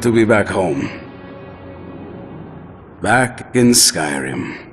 To be back home. Back in Skyrim.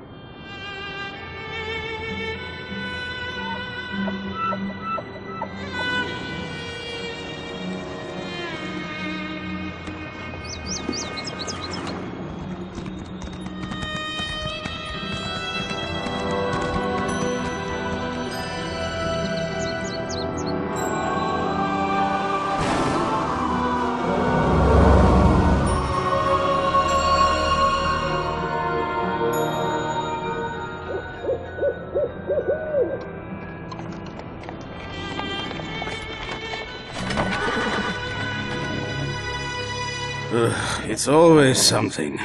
It's always something.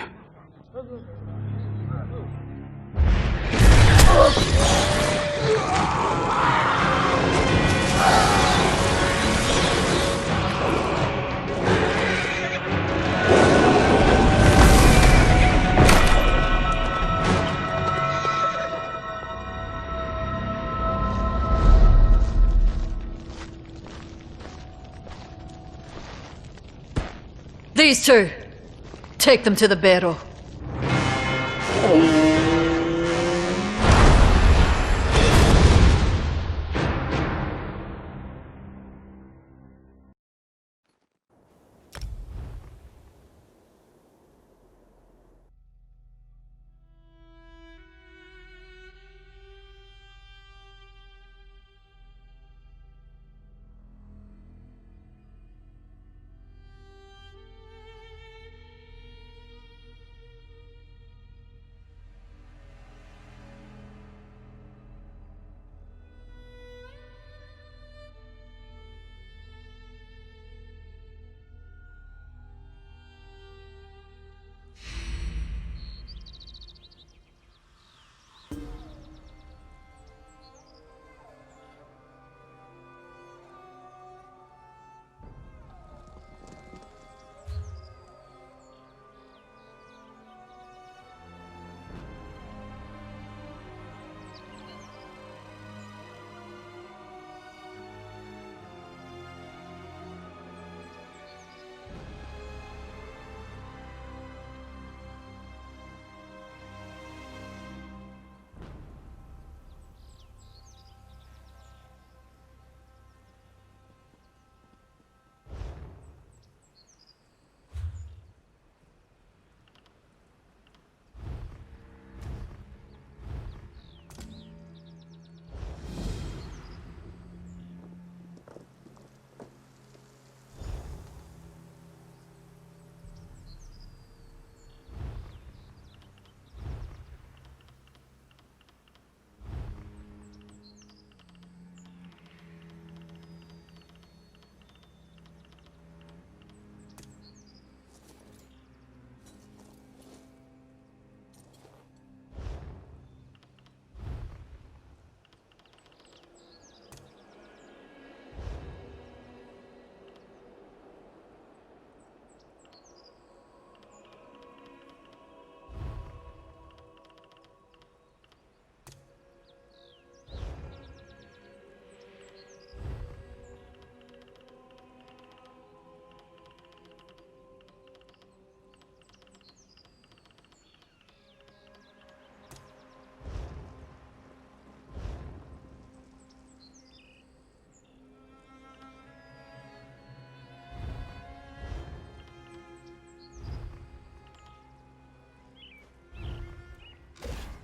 These two. Take them to the barrow.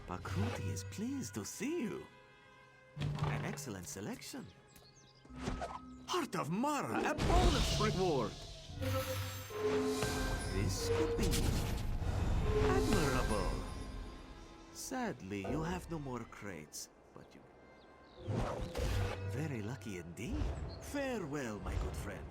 Bakuti is pleased to see you. An excellent selection. Heart of Mara, a bonus reward. This could be admirable. Sadly, you have no more crates, but you... Very lucky indeed. Farewell, my good friend.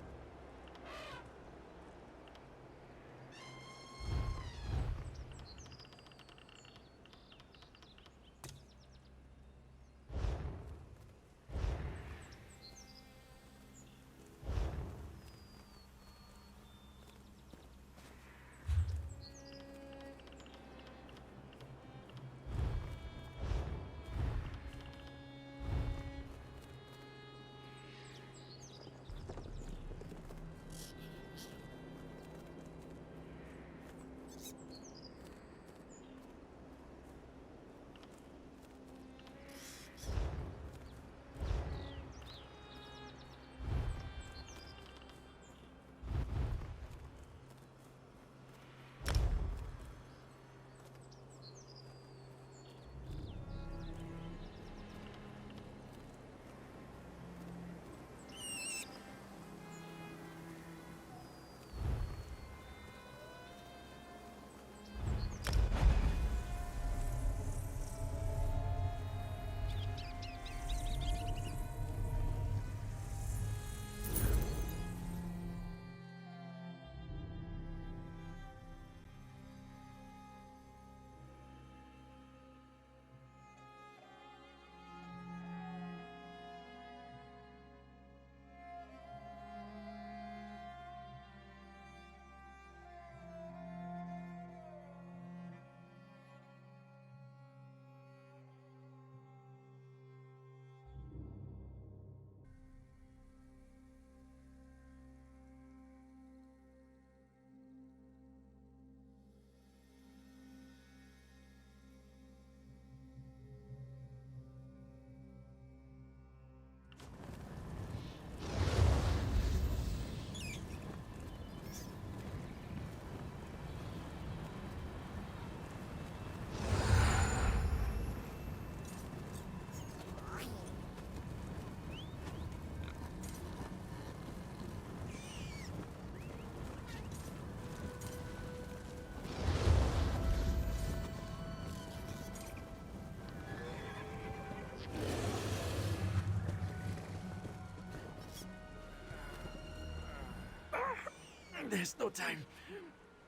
There's no time.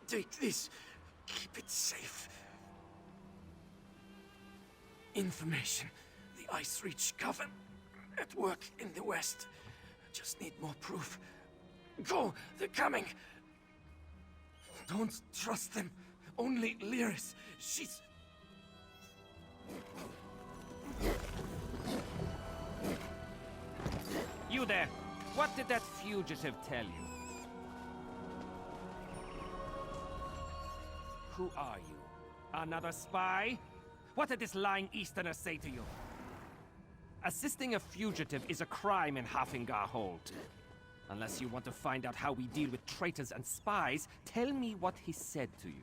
Take this. Keep it safe. Information. The Ice Reach Coven. At work in the west. Just need more proof. Go! They're coming! Don't trust them. Only Lyris. She's... You there! What did that fugitive tell you? Who are you? Another spy? What did this lying Easterner say to you? Assisting a fugitive is a crime in Hafingar Hold. Unless you want to find out how we deal with traitors and spies, tell me what he said to you.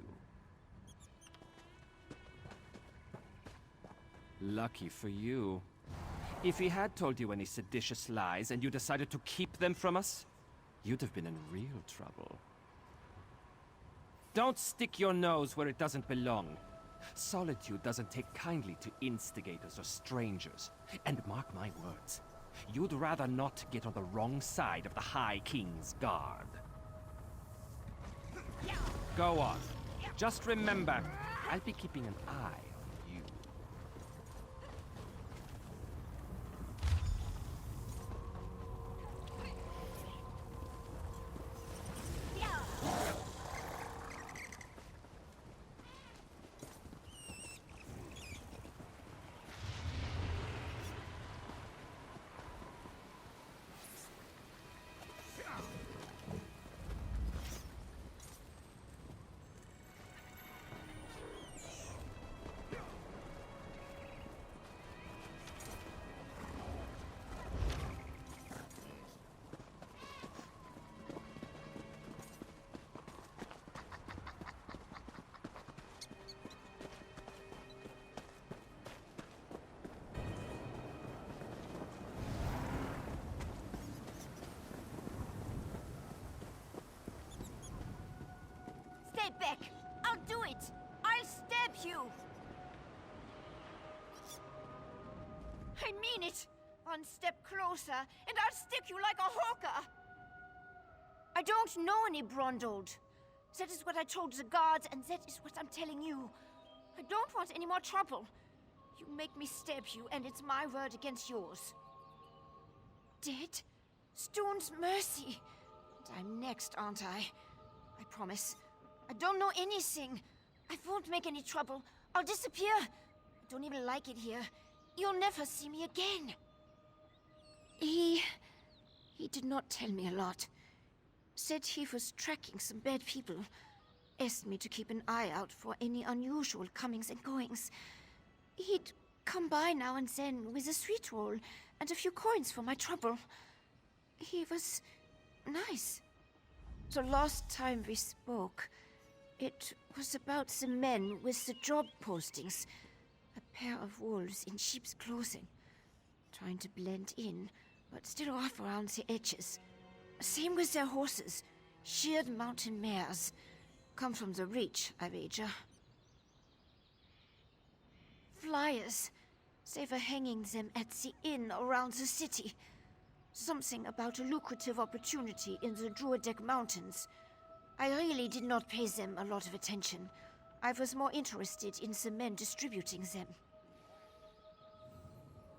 Lucky for you. If he had told you any seditious lies and you decided to keep them from us, you'd have been in real trouble. Don't stick your nose where it doesn't belong. Solitude doesn't take kindly to instigators or strangers. And mark my words, you'd rather not get on the wrong side of the High King's guard. Go on. Just remember, I'll be keeping an eye on you. Stay back! I'll do it! I'll stab you! I mean it! One step closer, and I'll stick you like a hawker! I don't know any Brondold. That is what I told the guards, and that is what I'm telling you. I don't want any more trouble. You make me stab you, and it's my word against yours. Dead? Stone's mercy! And I'm next, aren't I? I promise. I don't know anything. I won't make any trouble. I'll disappear. I don't even like it here. You'll never see me again. He did not tell me a lot. Said he was tracking some bad people. Asked me to keep an eye out for any unusual comings and goings. He'd come by now and then with a sweet roll and a few coins for my trouble. He was nice. The last time we spoke, it was about the men with the job postings. A pair of wolves in sheep's clothing. Trying to blend in, but still off around the edges. Same with their horses. Sheared mountain mares. Come from the Reach, I wager. Flyers. They were hanging them at the inn around the city. Something about a lucrative opportunity in the Druidek Mountains. I really did not pay them a lot of attention. I was more interested in the men distributing them.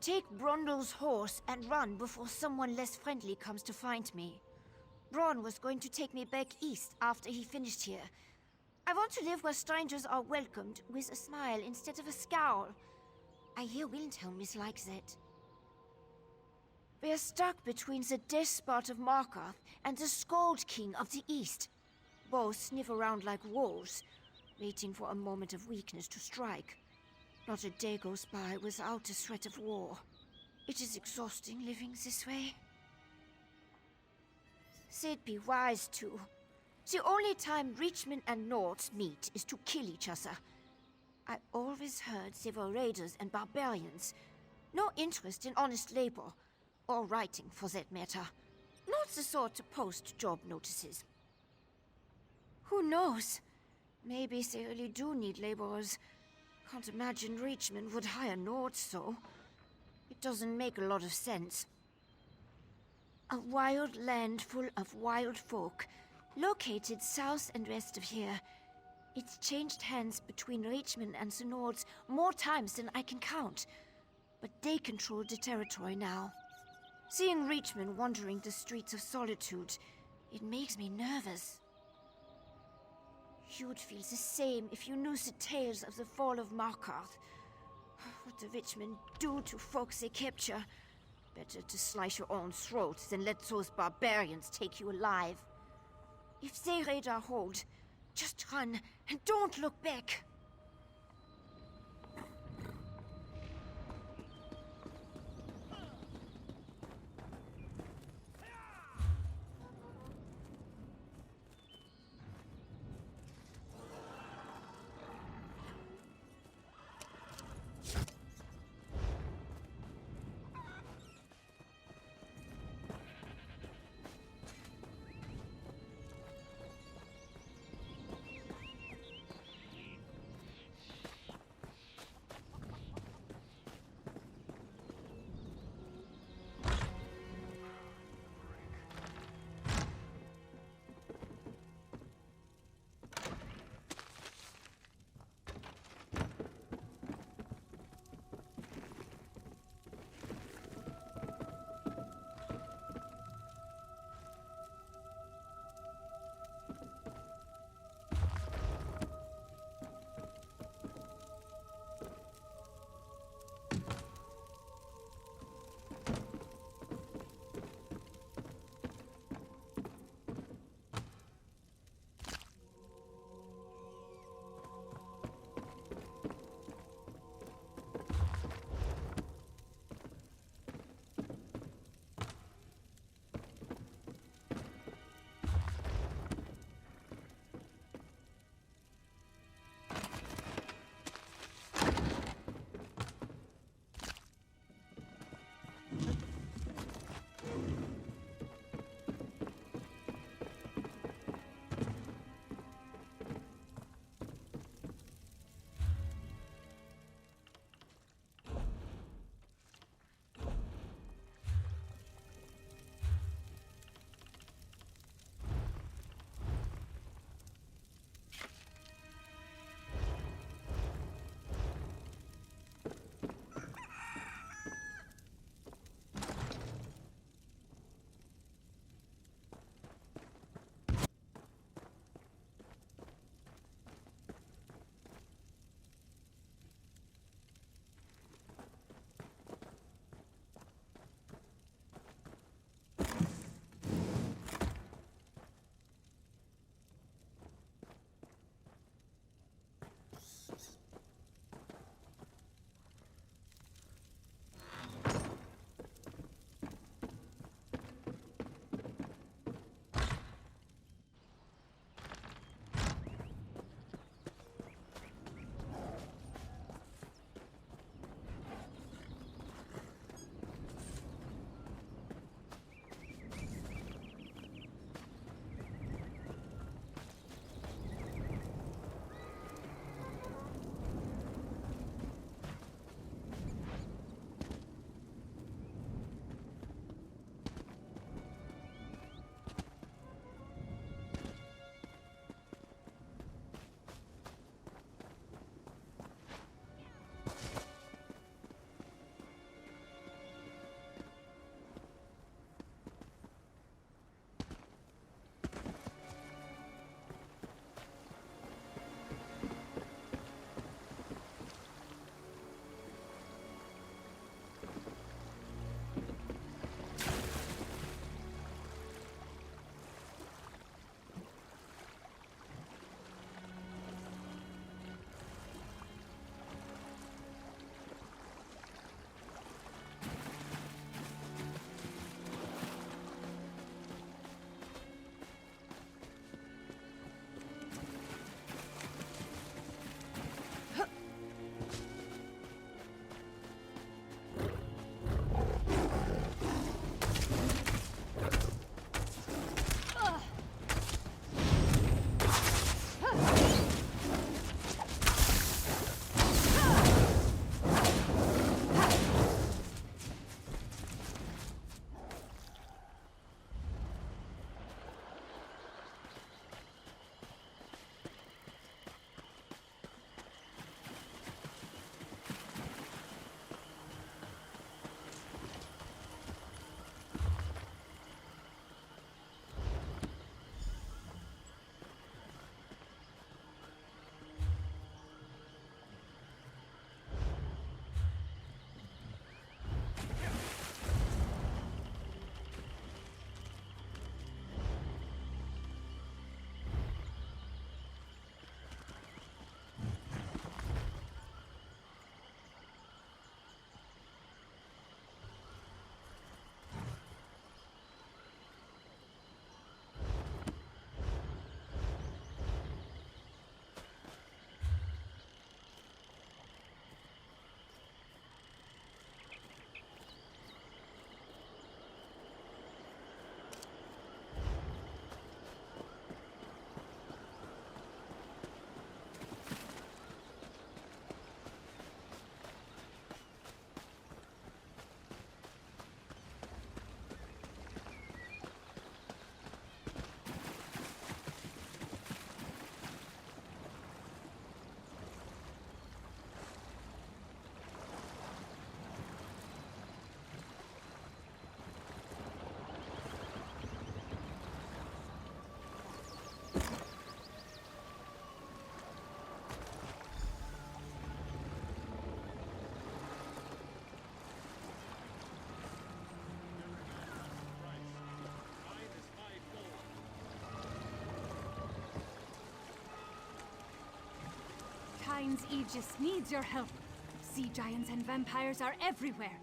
Take Brondle's horse and run before someone less friendly comes to find me. Braun was going to take me back east after he finished here. I want to live where strangers are welcomed with a smile instead of a scowl. I hear Windhelm is like that. We are stuck between the despot of Markarth and the Skald King of the East. Both sniff around like wolves, waiting for a moment of weakness to strike. Not a day goes by without a threat of war. It is exhausting living this way. They'd be wise to. The only time Reachmen and Nords meet is to kill each other. I always heard they were raiders and barbarians. No interest in honest labor. Or writing, for that matter. Not the sort to post job notices. Who knows? Maybe they really do need laborers. Can't imagine Reachmen would hire Nords, so. It doesn't make a lot of sense. A wild land full of wild folk. Located south and west of here. It's changed hands between Richmond and the Nords more times than I can count. But they control the territory now. Seeing Richmond wandering the streets of Solitude, it makes me nervous. You'd feel the same if you knew the tales of the fall of Markarth. What the Richmond do to folks they capture. Better to slice your own throat than let those barbarians take you alive. If they raid our hold, just run and don't look back. Line's Aegis needs your help. Sea giants and vampires are everywhere.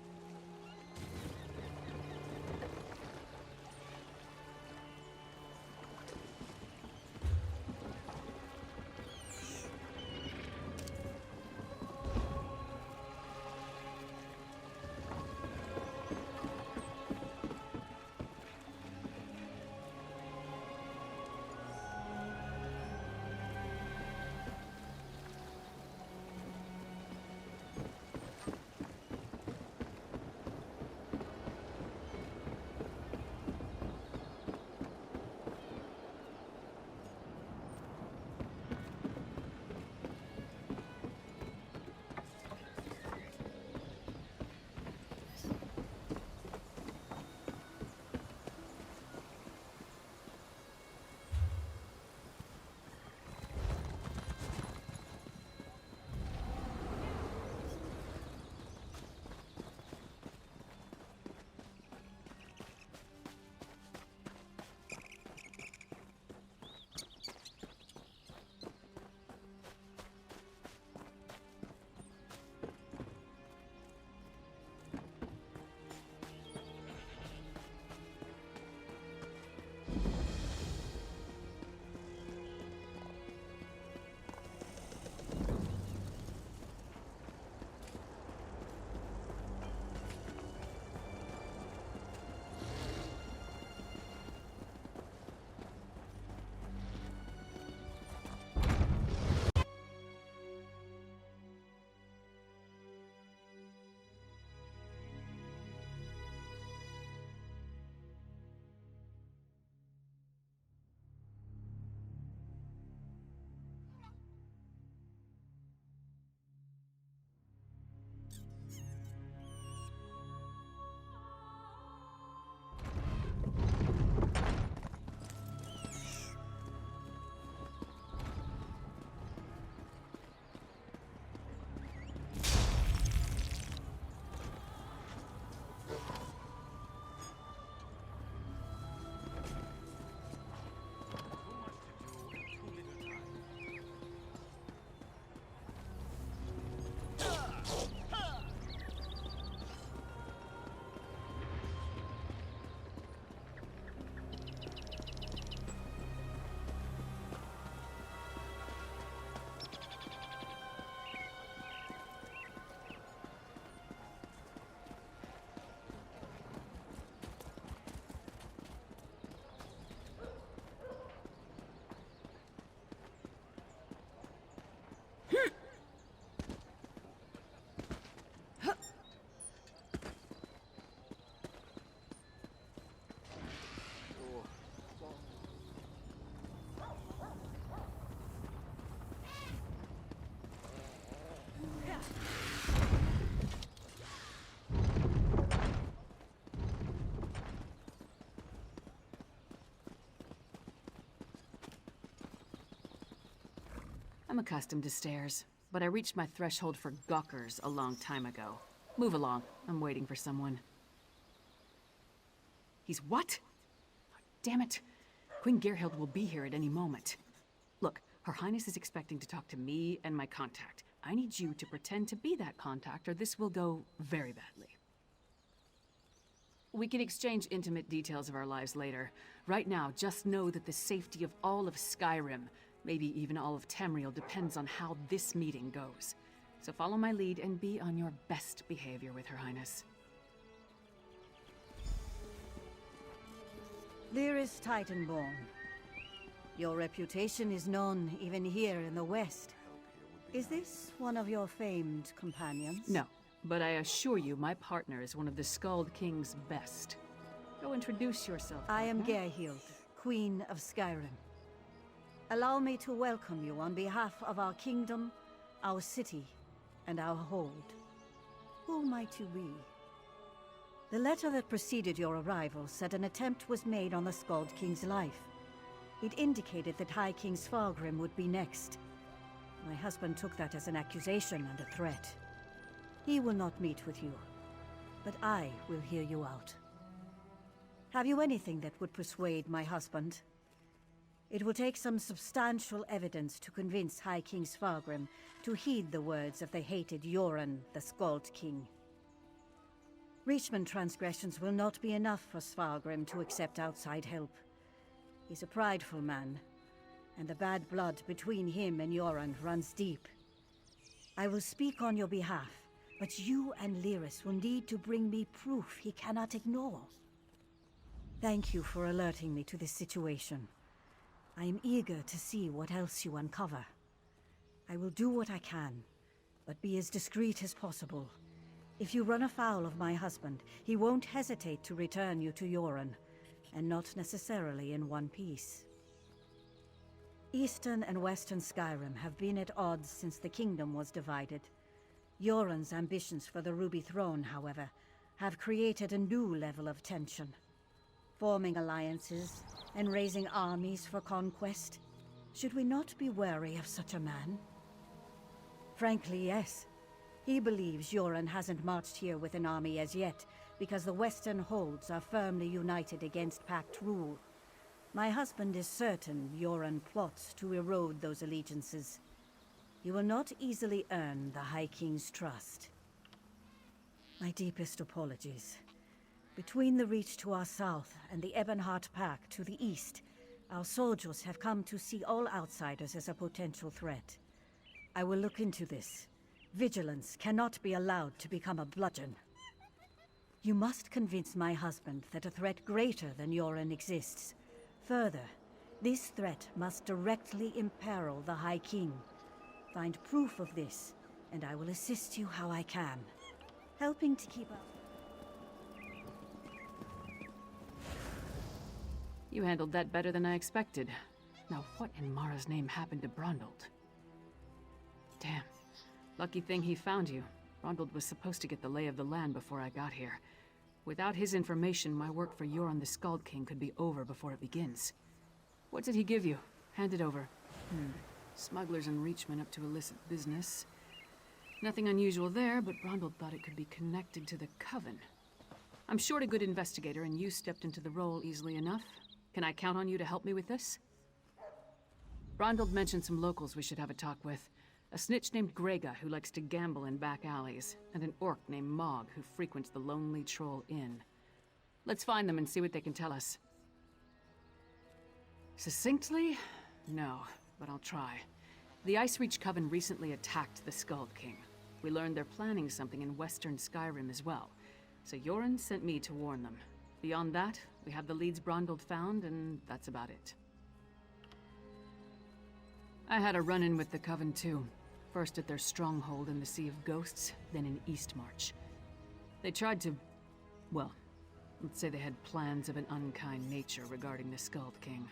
I'm accustomed to stairs, but I reached my threshold for gawkers a long time ago. Move along. I'm waiting for someone. He's what? Damn it. Queen Gerhild will be here at any moment. Look, Her Highness is expecting to talk to me and my contact. I need you to pretend to be that contact, or this will go very badly. We can exchange intimate details of our lives later. Right now, just know that the safety of all of Skyrim, maybe even all of Tamriel, depends on how this meeting goes. So follow my lead and be on your best behavior with Her Highness. Dearest Titanborn, your reputation is known even here in the West. Is this one of your famed companions? No, but I assure you my partner is one of the Skald King's best. Go introduce yourself. I am partner. Gerhild, Queen of Skyrim. Allow me to welcome you on behalf of our kingdom, our city, and our hold. Who might you be? The letter that preceded your arrival said an attempt was made on the Skald King's life. It indicated that High King Svargrim would be next. My husband took that as an accusation and a threat. He will not meet with you, but I will hear you out. Have you anything that would persuade my husband? It will take some substantial evidence to convince High King Svargrim to heed the words of the hated Yoren, the Skald King. Reachman transgressions will not be enough for Svargrim to accept outside help. He's a prideful man, and the bad blood between him and Yoren runs deep. I will speak on your behalf, but you and Lyris will need to bring me proof he cannot ignore. Thank you for alerting me to this situation. I am eager to see what else you uncover. I will do what I can, but be as discreet as possible. If you run afoul of my husband, he won't hesitate to return you to Yoren, and not necessarily in one piece. Eastern and Western Skyrim have been at odds since the kingdom was divided. Yoren's ambitions for the Ruby Throne, however, have created a new level of tension. Forming alliances and raising armies for conquest. Should we not be wary of such a man? Frankly, yes. He believes Yoren hasn't marched here with an army as yet, because the Western holds are firmly united against Pact rule. My husband is certain Yoren plots to erode those allegiances. You will not easily earn the High King's trust. My deepest apologies. Between the Reach to our south and the Ebonheart Pact to the east, our soldiers have come to see all outsiders as a potential threat. I will look into this. Vigilance cannot be allowed to become a bludgeon. You must convince my husband that a threat greater than Yoren exists. Further, this threat must directly imperil the High King. Find proof of this, and I will assist you how I can. Helping to keep up. You handled that better than I expected. Now what in Mara's name happened to Brondald? Damn. Lucky thing he found you. Brondald was supposed to get the lay of the land before I got here. Without his information, my work for Yoren the Skald King could be over before it begins. What did he give you? Hand it over. Smugglers and Reachmen up to illicit business. Nothing unusual there, but Brondald thought it could be connected to the Coven. I'm short a good investigator, and you stepped into the role easily enough. Can I count on you to help me with this? Brondald mentioned some locals we should have a talk with. A snitch named Grega, who likes to gamble in back alleys, and an orc named Mog, who frequents the Lonely Troll Inn. Let's find them and see what they can tell us. Succinctly? No, but I'll try. The Icereach Coven recently attacked the Skald King. We learned they're planning something in Western Skyrim as well, so Yoren sent me to warn them. Beyond that, we have the leads Brondald found, and that's about it. I had a run-in with the Coven too. First at their stronghold in the Sea of Ghosts, then in Eastmarch. They tried to... well, let's say they had plans of an unkind nature regarding the Skald King.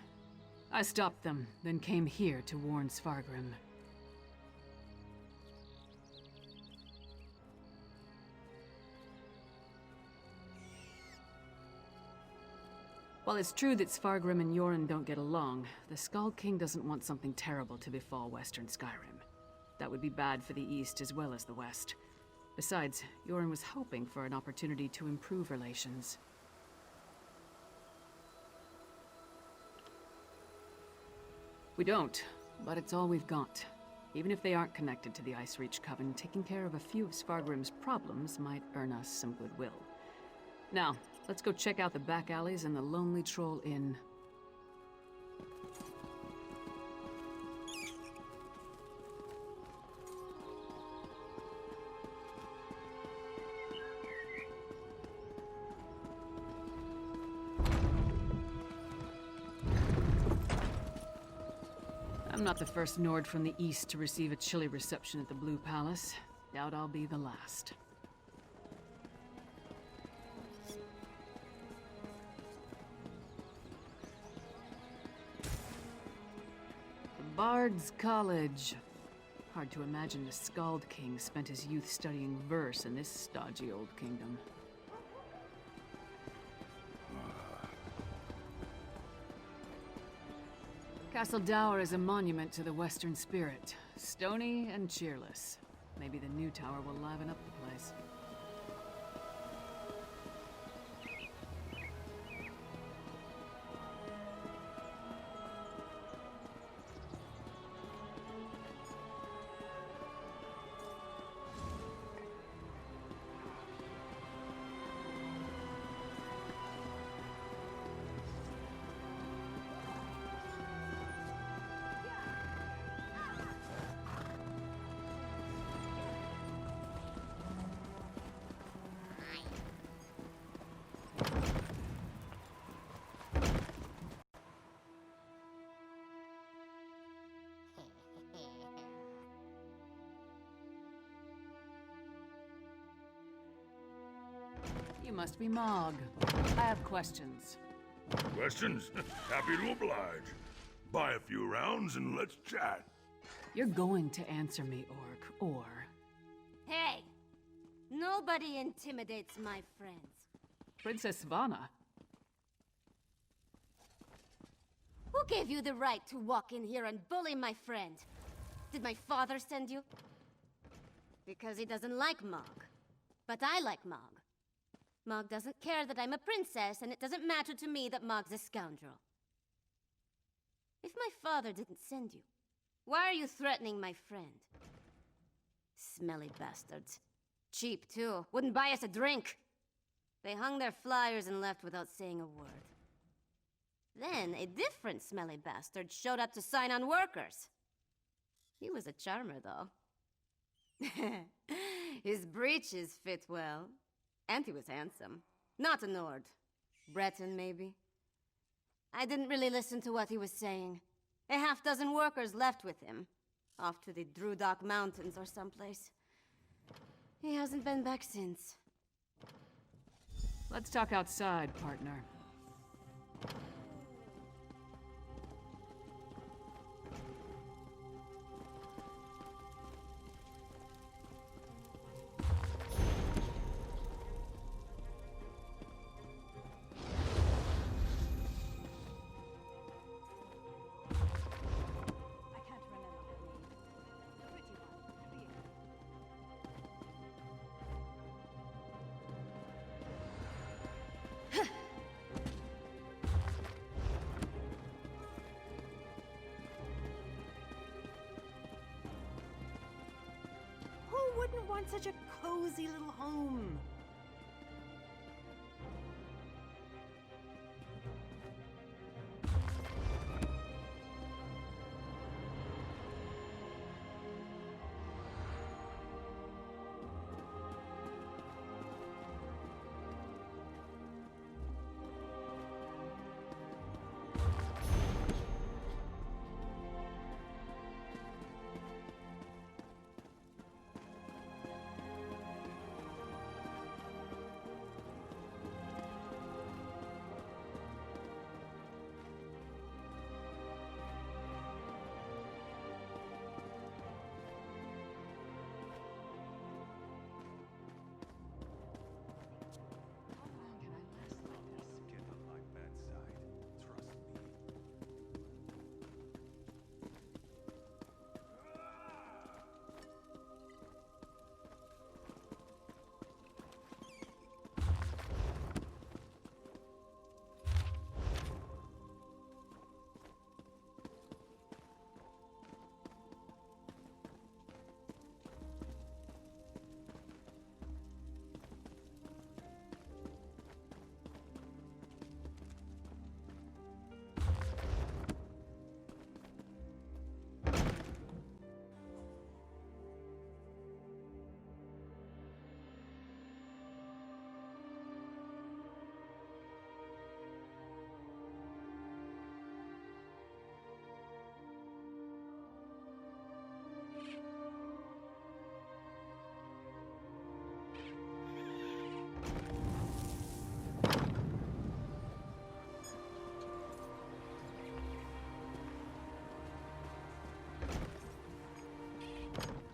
I stopped them, then came here to warn Svargrim. While it's true that Svargrim and Yoren don't get along, the Skald King doesn't want something terrible to befall Western Skyrim. That would be bad for the East as well as the West. Besides, Yoren was hoping for an opportunity to improve relations. We don't, but it's all we've got. Even if they aren't connected to the Icereach Coven, taking care of a few of Svargrim's problems might earn us some goodwill. Now, let's go check out the back alleys and the Lonely Troll Inn. I'm not the first Nord from the East to receive a chilly reception at the Blue Palace. Doubt I'll be the last. Bard's College. Hard to imagine the Skald King spent his youth studying verse in this stodgy old kingdom. Castle Dower is a monument to the Western spirit. Stony and cheerless. Maybe the new tower will liven up the place. You must be Mog. I have questions. Questions? Happy to oblige. Buy a few rounds and let's chat. You're going to answer me, Orc, or... Hey! Nobody intimidates my friends. Princess Svana. Who gave you the right to walk in here and bully my friend? Did my father send you? Because he doesn't like Mog. But I like Mog. Mog doesn't care that I'm a princess, and it doesn't matter to me that Mog's a scoundrel. If my father didn't send you, why are you threatening my friend? Smelly bastards. Cheap, too. Wouldn't buy us a drink. They hung their flyers and left without saying a word. Then, a different smelly bastard showed up to sign on workers. He was a charmer, though. His breeches fit well. And he was handsome. Not a Nord. Breton, maybe. I didn't really listen to what he was saying. A half-dozen workers left with him. Off to the Drudok Mountains or someplace. He hasn't been back since. Let's talk outside, partner. I can't remember her name. The pretty one, Rhea. Who wouldn't want such a cozy little home?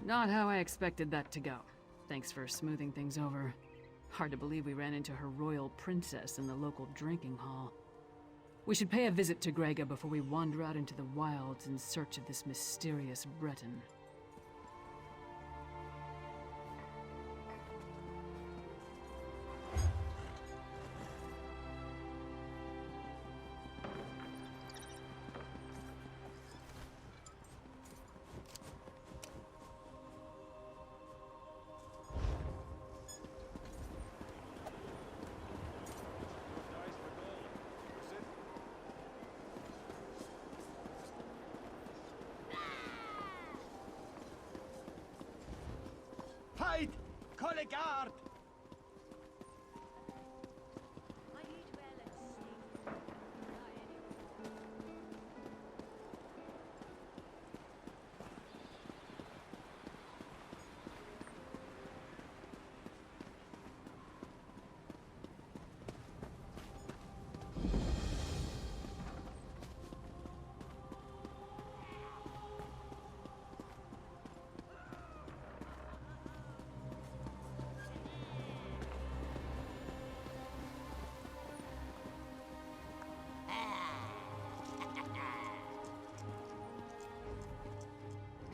Not how I expected that to go. Thanks for smoothing things over. Hard to believe we ran into her royal princess in the local drinking hall. We should pay a visit to Grega before we wander out into the wilds in search of this mysterious Breton. Fight! Collegard!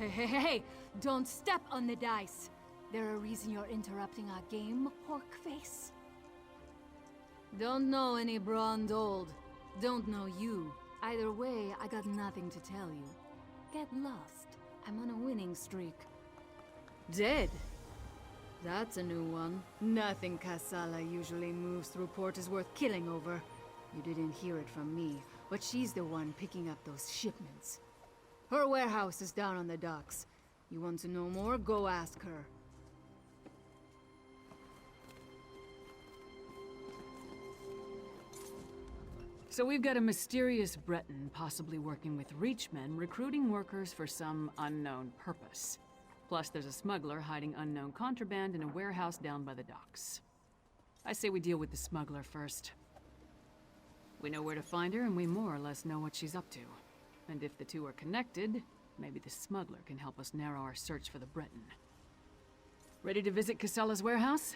Hey! Don't step on the dice. There a reason you're interrupting our game, pork face? Don't know any Brondold. Don't know you. Either way, I got nothing to tell you. Get lost. I'm on a winning streak. Dead? That's a new one. Nothing Kassala usually moves through port is worth killing over. You didn't hear it from me, but she's the one picking up those shipments. Her warehouse is down on the docks. You want to know more? Go ask her. So we've got a mysterious Breton possibly working with Reachmen, recruiting workers for some unknown purpose. Plus there's a smuggler hiding unknown contraband in a warehouse down by the docks. I say we deal with the smuggler first. We know where to find her, and we more or less know what she's up to. And if the two are connected, maybe the smuggler can help us narrow our search for the Breton. Ready to visit Kassala's warehouse?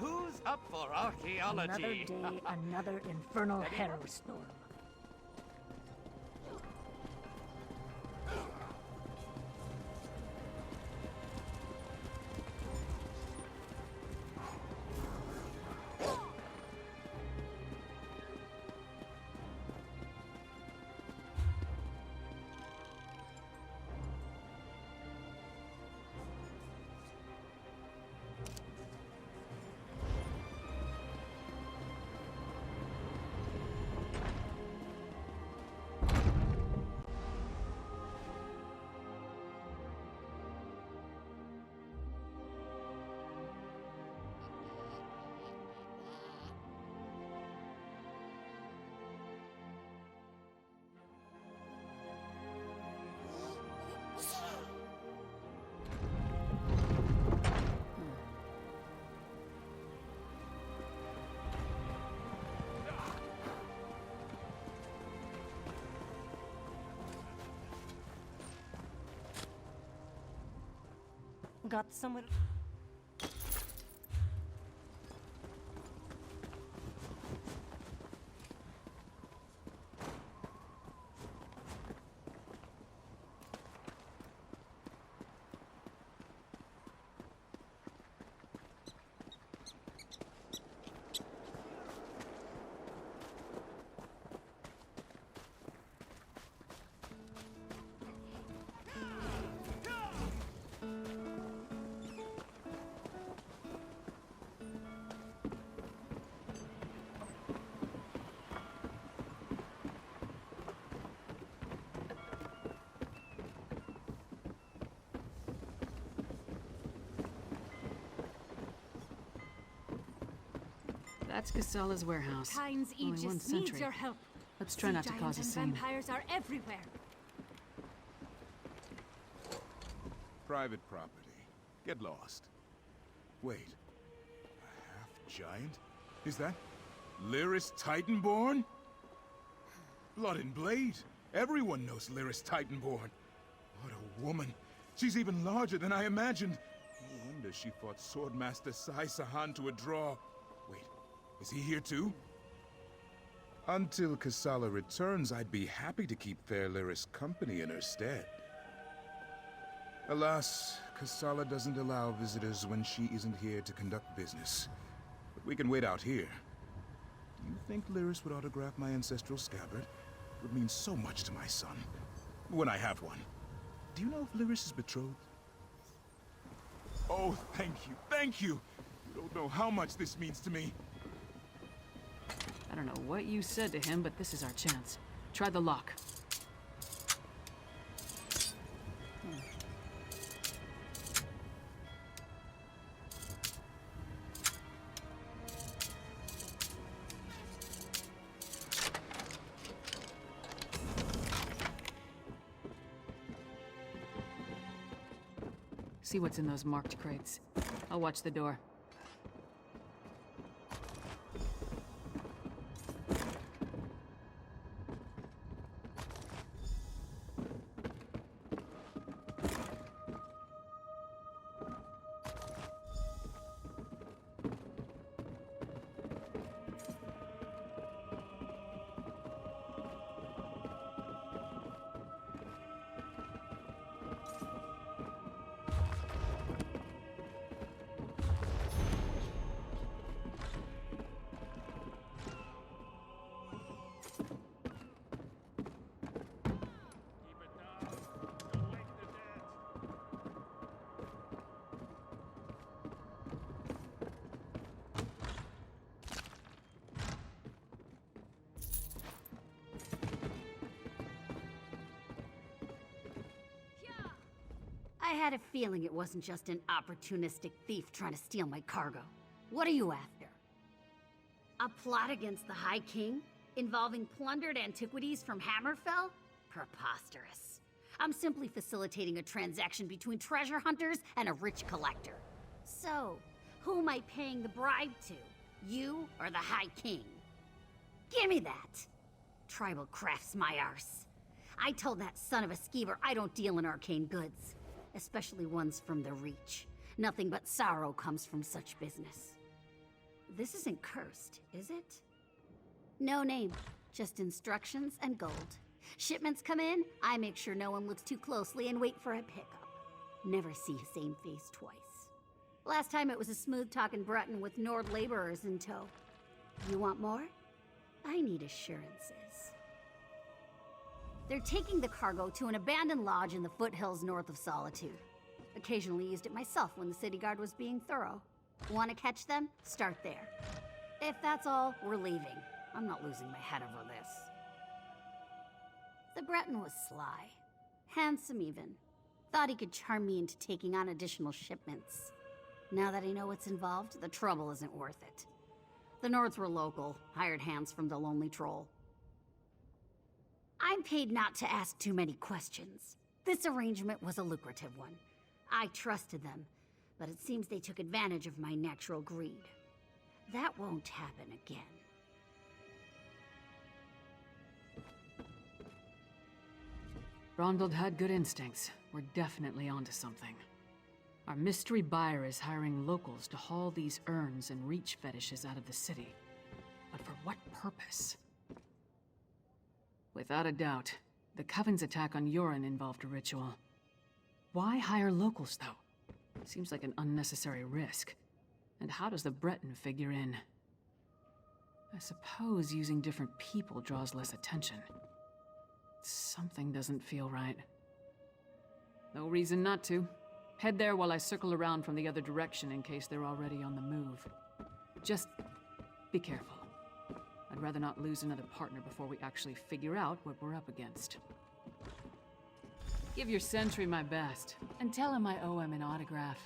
Who's up for archaeology? Another day, another infernal harrow storm. Got somewhere. That's Kassala's warehouse. Kyne's Only one Aegis needs sentry. your help. Let's try not to Sea cause a giants scene. and vampires are everywhere. Private property. Get lost. Wait. A half-giant? Is that Lyris Titanborn? Blood and Blade. Everyone knows Lyris Titanborn. What a woman. She's even larger than I imagined. No wonder she fought Swordmaster Sai Sahan to a draw. Wait, is he here too? Until Kassala returns, I'd be happy to keep fair Lyris company in her stead. Alas, Kassala doesn't allow visitors when she isn't here to conduct business. But we can wait out here. Do you think Lyris would autograph my ancestral scabbard? It would mean so much to my son. When I have one. Do you know if Lyris is betrothed? Oh, thank you, thank you! You don't know how much this means to me. I don't know what you said to him, but this is our chance. Try the lock. See what's in those marked crates. I'll watch the door. I had a feeling it wasn't just an opportunistic thief trying to steal my cargo. What are you after? A plot against the High King? Involving plundered antiquities from Hammerfell? Preposterous. I'm simply facilitating a transaction between treasure hunters and a rich collector. So, who am I paying the bribe to? You or the High King? Give me that! Tribal crafts my arse. I told that son of a skeever I don't deal in arcane goods. Especially ones from the Reach. Nothing but sorrow comes from such business. This isn't cursed, is it? No name, just instructions and gold. Shipments come in, I make sure no one looks too closely and wait for a pickup. Never see same face twice. Last time it was a smooth-talking Breton with Nord laborers in tow. You want more? I need assurances. They're taking the cargo to an abandoned lodge in the foothills north of Solitude. Occasionally used it myself when the city guard was being thorough. Want to catch them? Start there. If that's all, we're leaving. I'm not losing my head over this. The Breton was sly. Handsome even. Thought he could charm me into taking on additional shipments. Now that I know what's involved, the trouble isn't worth it. The Nords were local, hired hands from the Lonely Troll. I'm paid not to ask too many questions. This arrangement was a lucrative one. I trusted them, but it seems they took advantage of my natural greed. That won't happen again. Brondald had good instincts. We're definitely onto something. Our mystery buyer is hiring locals to haul these urns and reach fetishes out of the city. But for what purpose? Without a doubt, the Coven's attack on Yoren involved a ritual. Why hire locals, though? Seems like an unnecessary risk. And how does the Breton figure in? I suppose using different people draws less attention. Something doesn't feel right. No reason not to. Head there while I circle around from the other direction in case they're already on the move. Just be careful. I'd rather not lose another partner before we actually figure out what we're up against. Give your sentry my best, and tell him I owe him an autograph.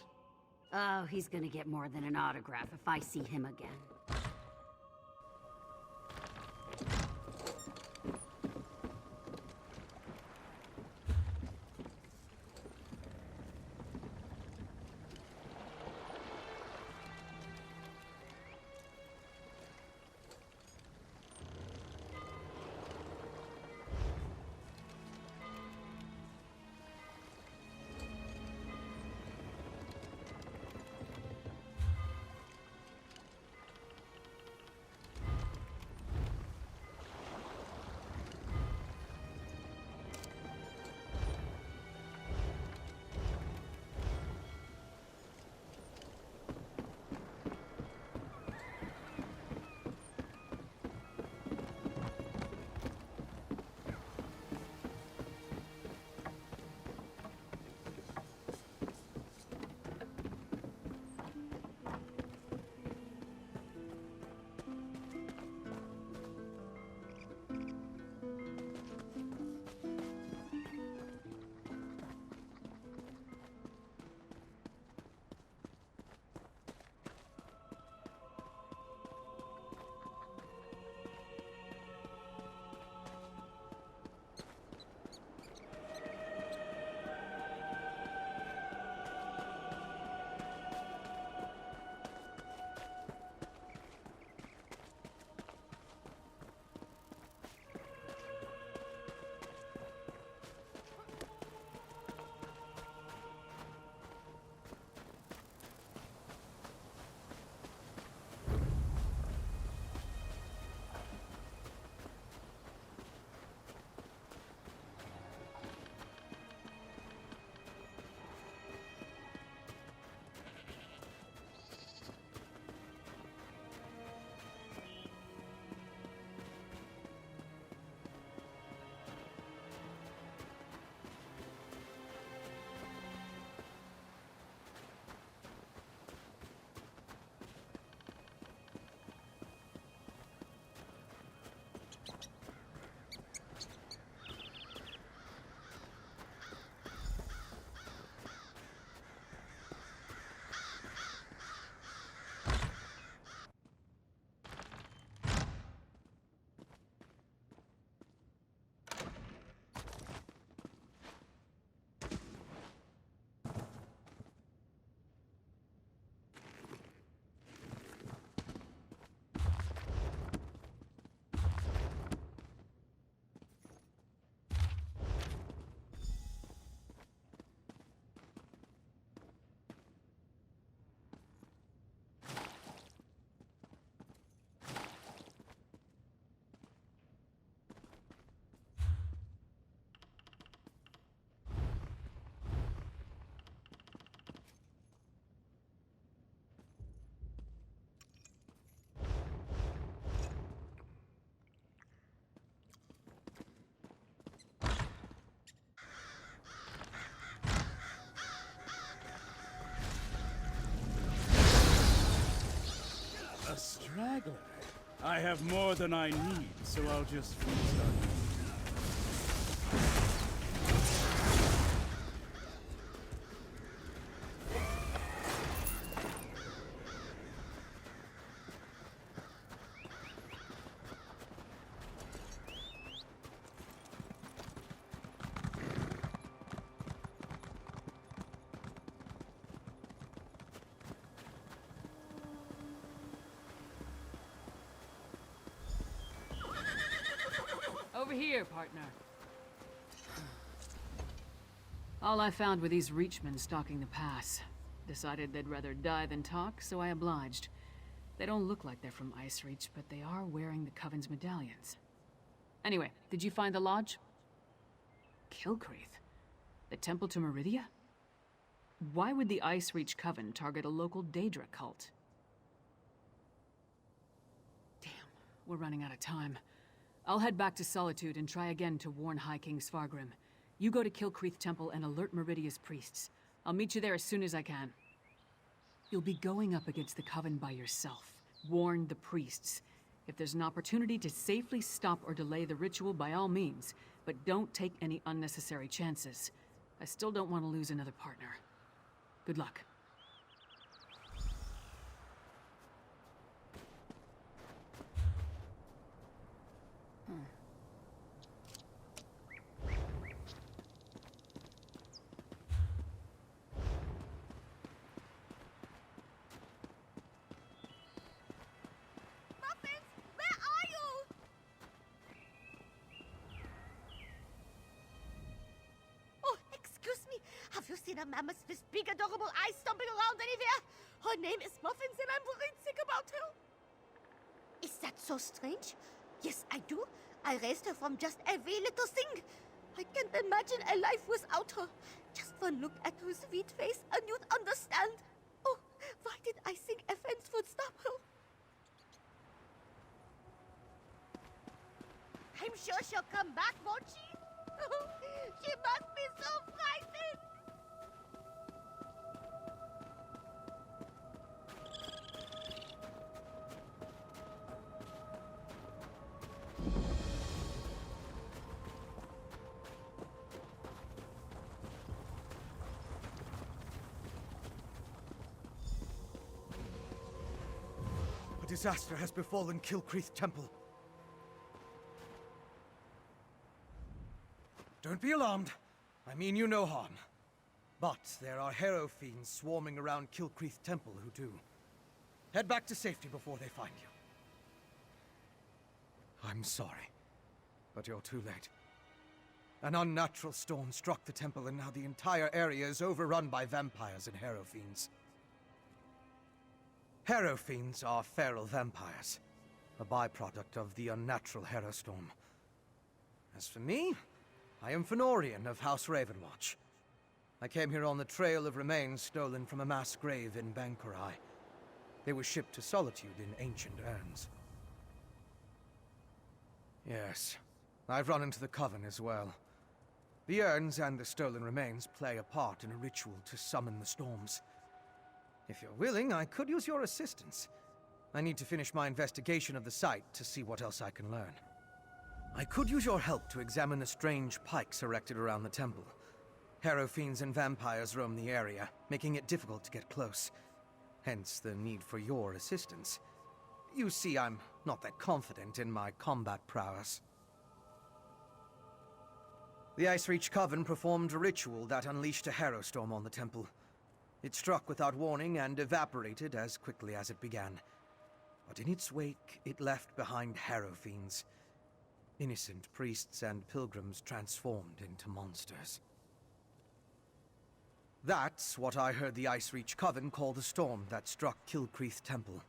Oh, he's gonna get more than an autograph if I see him again. I have more than I need, so I'll just restart. Over here, partner. All I found were these Reachmen stalking the pass. Decided they'd rather die than talk, so I obliged. They don't look like they're from Ice Reach, but they are wearing the Coven's medallions. Anyway, did you find the lodge? Kilcreath? The temple to Meridia? Why would the Ice Reach Coven target a local Daedra cult? Damn, we're running out of time. I'll head back to Solitude and try again to warn High King Svargrim. You go to Kilcreath Temple and alert Meridia's priests. I'll meet you there as soon as I can. You'll be going up against the Coven by yourself. Warn the priests. If there's an opportunity to safely stop or delay the ritual, by all means, but don't take any unnecessary chances. I still don't want to lose another partner. Good luck. Have you seen a mammoth with big adorable eyes stomping around anywhere? Her name is Muffins and I'm worried sick about her. Is that so strange? Yes, I do. I raised her from just a wee little thing. I can't imagine a life without her. Just one look at her sweet face and you'd understand. Oh, why did I think a fence would stop her? I'm sure she'll come back, won't she? She must be so frightened. A disaster has befallen Kilcreath Temple. Don't be alarmed. I mean you no harm. But there are Harrow fiends swarming around Kilcreath Temple who do. Head back to safety before they find you. I'm sorry, but you're too late. An unnatural storm struck the temple and now the entire area is overrun by vampires and Harrow fiends. Harrow fiends are feral vampires, a byproduct of the unnatural Harrow storm. As for me, I am Fenorian of House Ravenwatch. I came here on the trail of remains stolen from a mass grave in Bankurai. They were shipped to Solitude in ancient urns. Yes, I've run into the Coven as well. The urns and the stolen remains play a part in a ritual to summon the storms. If you're willing, I could use your assistance. I need to finish my investigation of the site to see what else I can learn. I could use your help to examine the strange pikes erected around the temple. Harrow fiends and vampires roam the area, making it difficult to get close. Hence the need for your assistance. You see, I'm not that confident in my combat prowess. The Ice Reach Coven performed a ritual that unleashed a Harrow storm on the temple. It struck without warning and evaporated as quickly as it began. But in its wake, it left behind Harrow fiends. Innocent priests and pilgrims transformed into monsters. That's what I heard the Ice Reach Coven call the storm that struck Kilcreath Temple.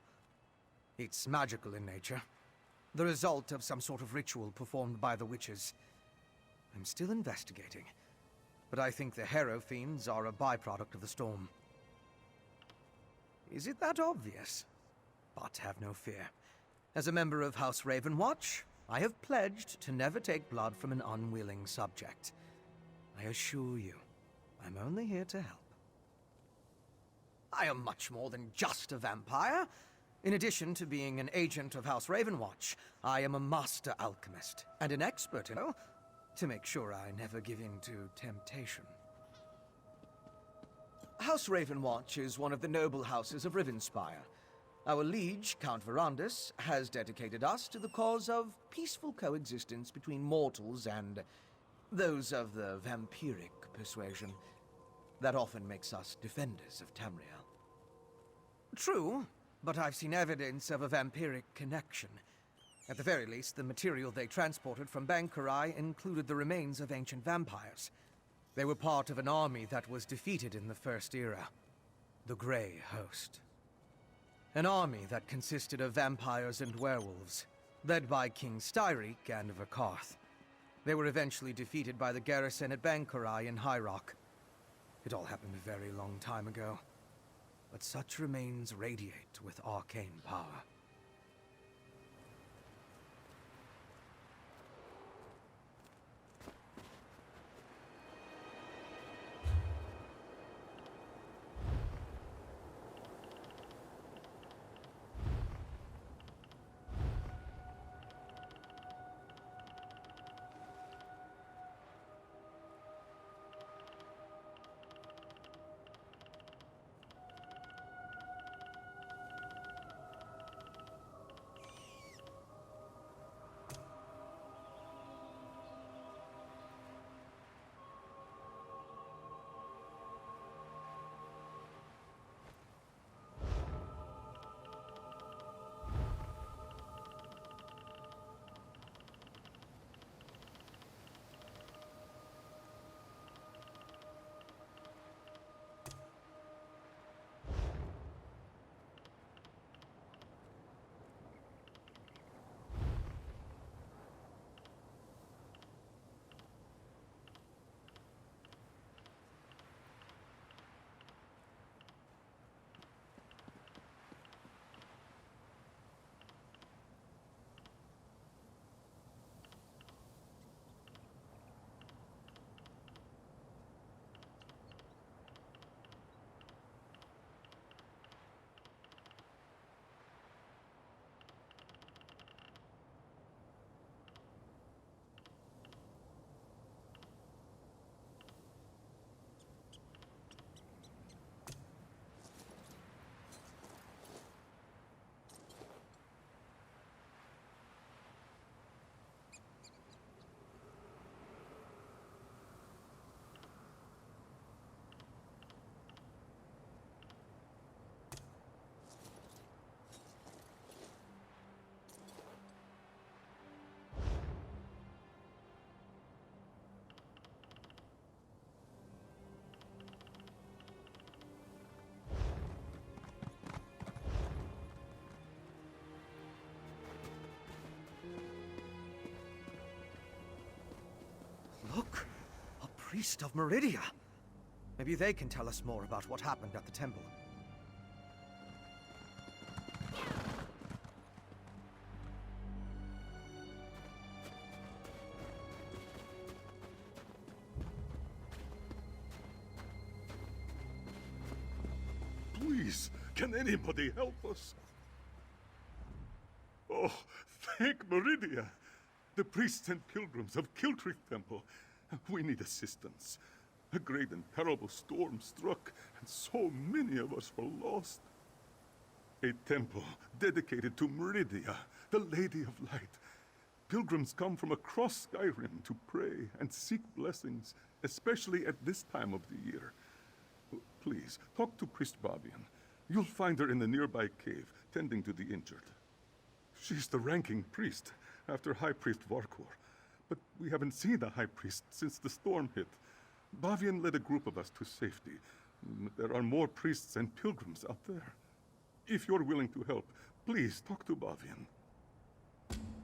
It's magical in nature, the result of some sort of ritual performed by the witches. I'm still investigating, but I think the Harrow fiends are a byproduct of the storm. Is it that obvious? But have no fear. As a member of House Ravenwatch, I have pledged to never take blood from an unwilling subject. I assure you, I'm only here to help. I am much more than just a vampire. In addition to being an agent of House Ravenwatch, I am a master alchemist and an expert, to make sure I never give in to temptation. House Ravenwatch is one of the noble houses of Rivenspire. Our liege, Count Verandus, has dedicated us to the cause of peaceful coexistence between mortals and those of the vampiric persuasion. That often makes us defenders of Tamriel. True, but I've seen evidence of a vampiric connection. At the very least, the material they transported from Bankarai included the remains of ancient vampires. They were part of an army that was defeated in the First Era, the Grey Host. An army that consisted of vampires and werewolves, led by King Styriek and Verkarth. They were eventually defeated by the garrison at Bankarai in High Rock. It all happened a very long time ago, but such remains radiate with arcane power. Look! A priest of Meridia! Maybe they can tell us more about what happened at the temple. Please, can anybody help us? Oh, thank Meridia! The priests and pilgrims of Kiltrick Temple. We need assistance. A great and terrible storm struck, and so many of us were lost. A temple dedicated to Meridia, the Lady of Light. Pilgrims come from across Skyrim to pray and seek blessings, especially at this time of the year. Please, talk to Priest Bavian. You'll find her in the nearby cave, tending to the injured. She's the ranking priest, after High Priest Varkor. But we haven't seen the High Priest since the storm hit. Bavian led a group of us to safety. There are more priests and pilgrims out there. If you're willing to help, please talk to Bavian.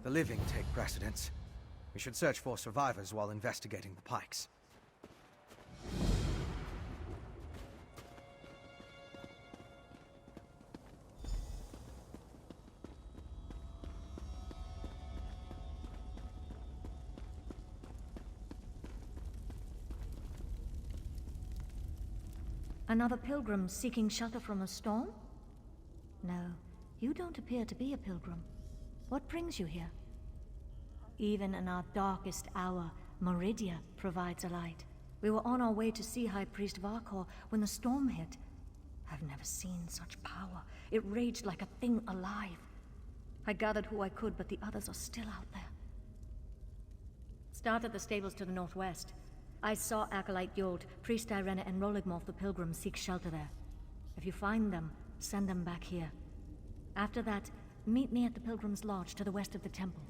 The living take precedence. We should search for survivors while investigating the pikes. Another pilgrim seeking shelter from a storm? No, You don't appear to be a pilgrim. What brings you here? Even in our darkest hour, Meridia provides a light. We were on our way to see High Priest Varkor when the storm hit. I've never seen such power. It raged like a thing alive. I gathered who I could, but the others are still out there. Start at the stables to the northwest. I saw Acolyte Yold, Priest Irena, and Roligmorth the Pilgrim seek shelter there. If you find them, send them back here. After that, meet me at the Pilgrim's Lodge to the west of the temple.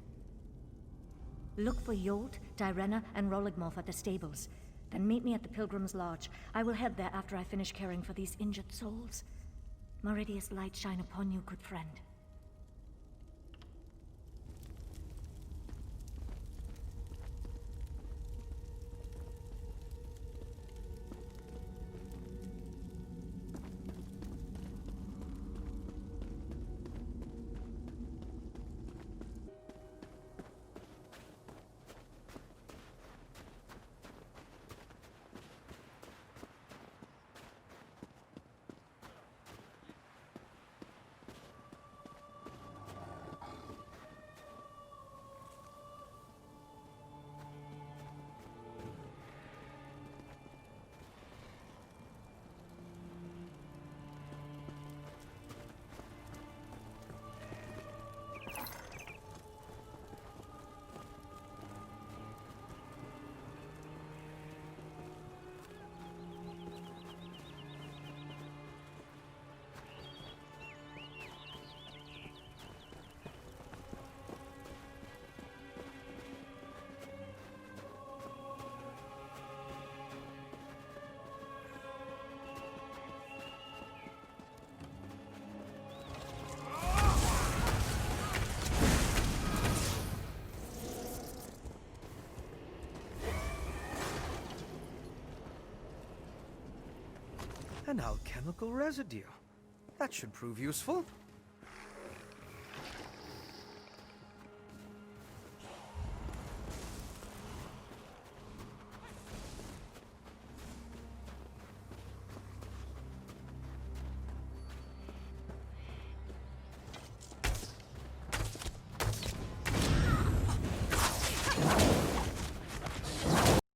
Look for Yold, Direna, and Roligmorth at the stables. Then meet me at the Pilgrim's Lodge. I will head there after I finish caring for these injured souls. Meridia's light shine upon you, good friend. An alchemical residue. That should prove useful.